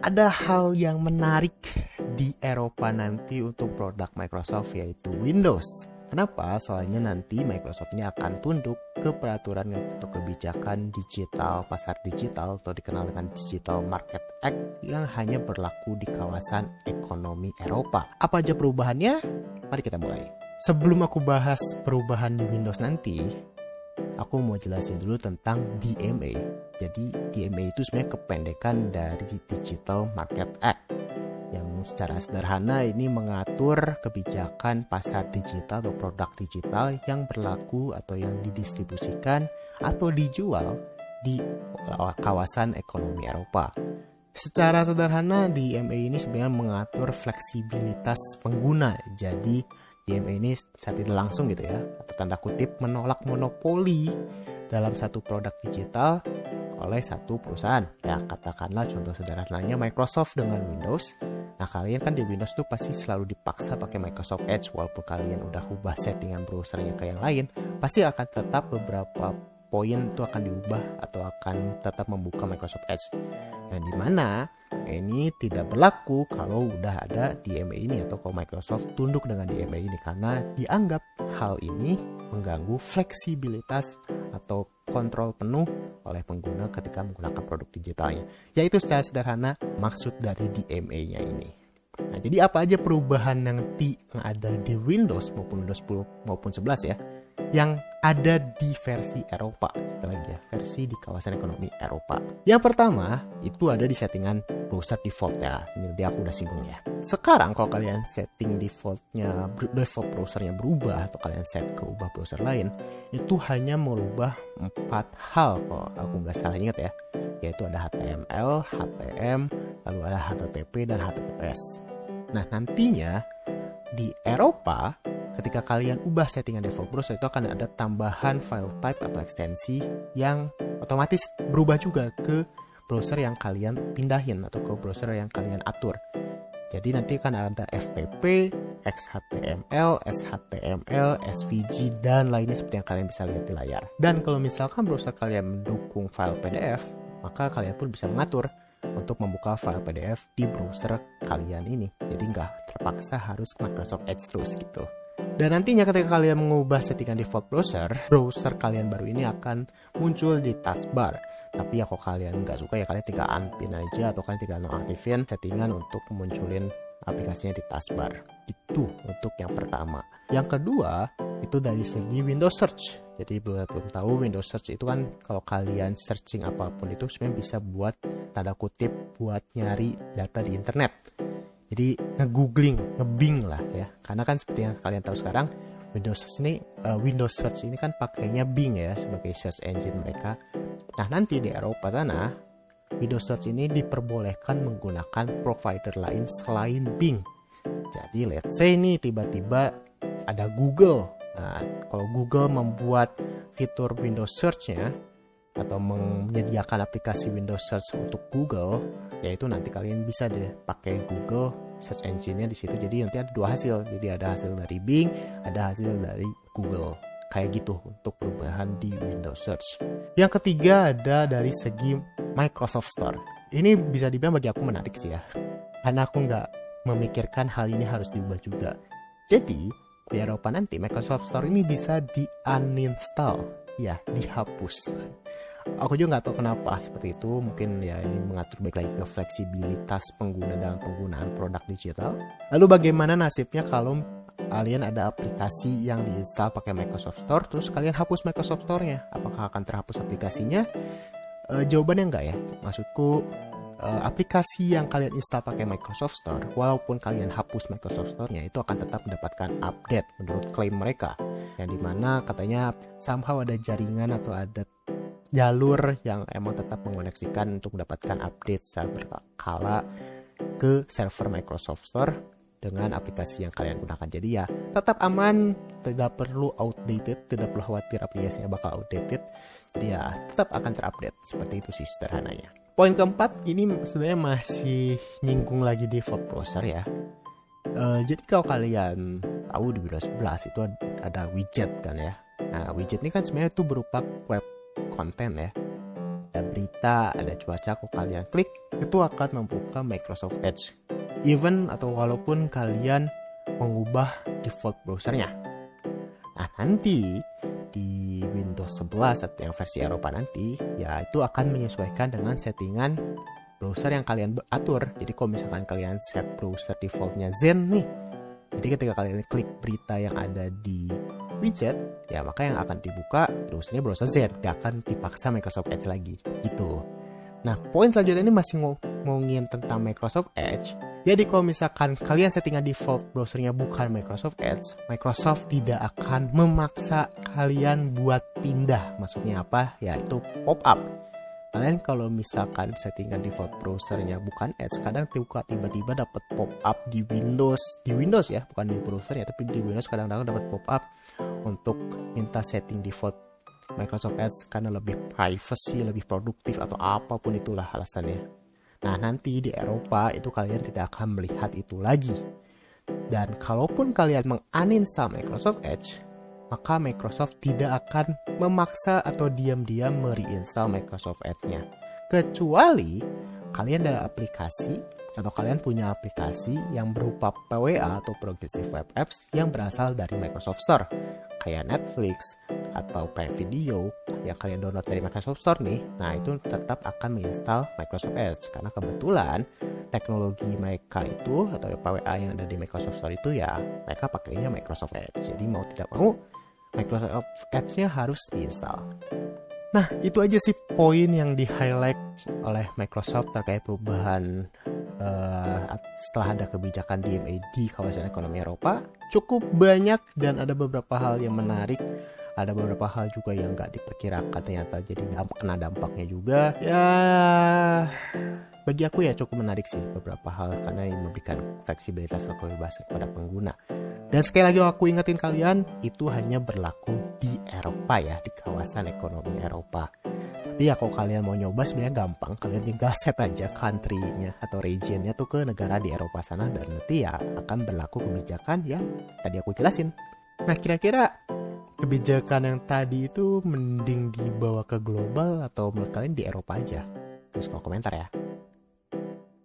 ada hal yang menarik di Eropa nanti untuk produk Microsoft, yaitu Windows. Kenapa? Soalnya nanti Microsoft ini akan tunduk ke peraturan atau kebijakan digital, pasar digital atau dikenal dengan Digital Market Act yang hanya berlaku di kawasan ekonomi Eropa. Apa aja perubahannya? Mari kita mulai. Sebelum aku bahas perubahan di Windows nanti, aku mau jelasin dulu tentang DMA. Jadi DMA itu sebenarnya kependekan dari Digital Market Act, yang secara sederhana ini mengatur kebijakan pasar digital atau produk digital yang berlaku atau yang didistribusikan atau dijual di kawasan ekonomi Eropa. Secara sederhana, DMA ini sebenarnya mengatur fleksibilitas pengguna. Jadi DMA ini saat ini langsung gitu ya, atau tanda kutip menolak monopoli dalam satu produk digital oleh satu perusahaan. Ya, katakanlah contoh sederhananya Microsoft dengan Windows. Nah, kalian kan di Windows tuh pasti selalu dipaksa pakai Microsoft Edge, walaupun kalian udah ubah settingan browsernya ke yang lain, pasti akan tetap beberapa poin itu akan diubah atau akan tetap membuka Microsoft Edge. Dan di mana ini tidak berlaku kalau udah ada DMA ini atau kalau Microsoft tunduk dengan DMA ini, karena dianggap hal ini mengganggu fleksibilitas atau kontrol penuh oleh pengguna ketika menggunakan produk digitalnya. Yaitu secara sederhana maksud dari DMA-nya ini. Nah, jadi apa aja perubahan yang ada di Windows maupun Windows 10 maupun 11 ya, yang ada di versi Eropa, kita lagi ya, versi di kawasan ekonomi Eropa. Yang pertama itu ada di settingan browser default ya. Ini dia aku udah singgung ya. Sekarang kalau kalian setting default browsernya berubah atau kalian set ke ubah browser lain, itu hanya merubah 4 hal kalau aku nggak salah ingat ya, yaitu ada HTML, HTM, lalu ada HTTP dan HTTPS. Nah, nantinya di Eropa ketika kalian ubah settingan default browser itu akan ada tambahan file type atau ekstensi yang otomatis berubah juga ke browser yang kalian pindahin atau ke browser yang kalian atur. Jadi nanti kan ada FTP, XHTML, SHTML, SVG, dan lainnya seperti yang kalian bisa lihat di layar. Dan kalau misalkan browser kalian mendukung file PDF, maka kalian pun bisa mengatur untuk membuka file PDF di browser kalian ini. Jadi nggak terpaksa harus Microsoft Edge terus gitu. Dan nantinya ketika kalian mengubah settingan default browser kalian baru ini akan muncul di taskbar. Tapi ya kalau kalian nggak suka ya kalian tinggal unpin aja atau kalian tinggal nonaktifin settingan untuk munculin aplikasinya di taskbar. Itu untuk yang pertama. Yang kedua itu dari segi Windows Search. Jadi belum tahu Windows Search itu kan kalau kalian searching apapun itu sebenarnya bisa buat tanda kutip buat nyari data di internet. Jadi nge-bing lah ya. Karena kan seperti yang kalian tahu sekarang Windows Search ini kan pakainya Bing ya sebagai search engine mereka. Nah, nanti di Eropa sana Windows Search ini diperbolehkan menggunakan provider lain selain Bing. Jadi let's say nih tiba-tiba ada Google. Nah, kalau Google membuat fitur Windows Search-nya atau menyediakan aplikasi Windows Search untuk Google, yaitu nanti kalian bisa deh pakai Google search engine-nya di situ. Jadi nanti ada 2 hasil. Jadi ada hasil dari Bing, ada hasil dari Google. Kayak gitu untuk perubahan di Windows Search. Yang ketiga ada dari segi Microsoft Store. Ini bisa dibilang bagi aku menarik sih ya. Karena aku nggak memikirkan hal ini harus diubah juga. Jadi di Eropa nanti Microsoft Store ini bisa di-uninstall. Ya, dihapus. Aku juga nggak tahu kenapa seperti itu. Mungkin ya ini mengatur baik lagi ke fleksibilitas pengguna dalam penggunaan produk digital. Lalu bagaimana nasibnya kalau kalian ada aplikasi yang diinstal pakai Microsoft Store, terus kalian hapus Microsoft Store-nya? Apakah akan terhapus aplikasinya? Jawabannya enggak ya. Maksudku aplikasi yang kalian install pakai Microsoft Store, walaupun kalian hapus Microsoft Store-nya, itu akan tetap mendapatkan update menurut klaim mereka. Yang dimana katanya somehow ada jaringan atau ada jalur yang emang tetap mengoneksikan untuk mendapatkan update secara berkala ke server Microsoft Store dengan aplikasi yang kalian gunakan. Jadi ya tetap aman, tidak perlu outdated, tidak perlu khawatir aplikasinya bakal outdated. Jadi ya tetap akan terupdate. Seperti itu sih sederhananya. Poin keempat ini sebenarnya masih nyinggung lagi default browser ya. Jadi kalau kalian tahu di Windows 11 itu ada widget kan ya. Nah, widget ini kan sebenarnya itu berupa web konten ya. Ada berita, ada cuaca, kalau kalian klik itu akan membuka Microsoft Edge. Even atau walaupun kalian mengubah default browsernya. Nah, nanti di Windows 11 atau yang versi Eropa nanti, ya itu akan menyesuaikan dengan settingan browser yang kalian atur. Jadi kalau misalkan kalian set browser defaultnya Zen nih, jadi ketika kalian klik berita yang ada di widget, ya maka yang akan dibuka browsernya browser Zen, gak akan dipaksa Microsoft Edge lagi gitu. Nah, poin selanjutnya ini masih ngomongin tentang Microsoft Edge. Jadi kalau misalkan kalian settingan default browsernya bukan Microsoft Edge, Microsoft tidak akan memaksa kalian buat pindah. Maksudnya apa? Ya itu pop-up. Kalian kalau misalkan settingan default browsernya bukan Edge, kadang tiba-tiba dapat pop-up di Windows ya, bukan di browsernya, tapi di Windows kadang-kadang dapat pop-up untuk minta setting default Microsoft Edge karena lebih privacy, lebih produktif atau apapun itulah alasannya. Nah, nanti di Eropa itu kalian tidak akan melihat itu lagi. Dan kalaupun kalian menguninstall Microsoft Edge, maka Microsoft tidak akan memaksa atau diam-diam mereinstall Microsoft Edge-nya. Kecuali kalian ada aplikasi atau kalian punya aplikasi yang berupa PWA atau Progressive Web Apps yang berasal dari Microsoft Store. Kayak Netflix atau Prime Video yang kalian download dari Microsoft Store nih, nah itu tetap akan menginstal Microsoft Edge karena kebetulan teknologi mereka itu atau PWA yang ada di Microsoft Store itu ya mereka pakainya Microsoft Edge. Jadi mau tidak mau Microsoft Edge-nya harus diinstal. Nah, itu aja sih poin yang di-highlight oleh Microsoft terkait perubahan setelah ada kebijakan DMA di kawasan ekonomi Eropa. Cukup banyak dan ada beberapa hal yang menarik. Ada beberapa hal juga yang nggak diperkirakan ternyata jadi kena dampaknya juga. Ya, bagi aku ya cukup menarik sih beberapa hal karena ini memberikan fleksibilitas atau kebebasan kepada pengguna. Dan sekali lagi aku ingetin kalian, itu hanya berlaku di Eropa ya, di kawasan ekonomi Eropa. Tapi ya kalau kalian mau nyoba sebenarnya gampang, kalian tinggal set aja country-nya atau region-nya tuh ke negara di Eropa sana dan nanti ya akan berlaku kebijakan yang tadi aku jelasin. Nah, kira-kira kebijakan yang tadi itu mending dibawa ke global atau menurut kalian di Eropa aja? Terus mau komentar ya.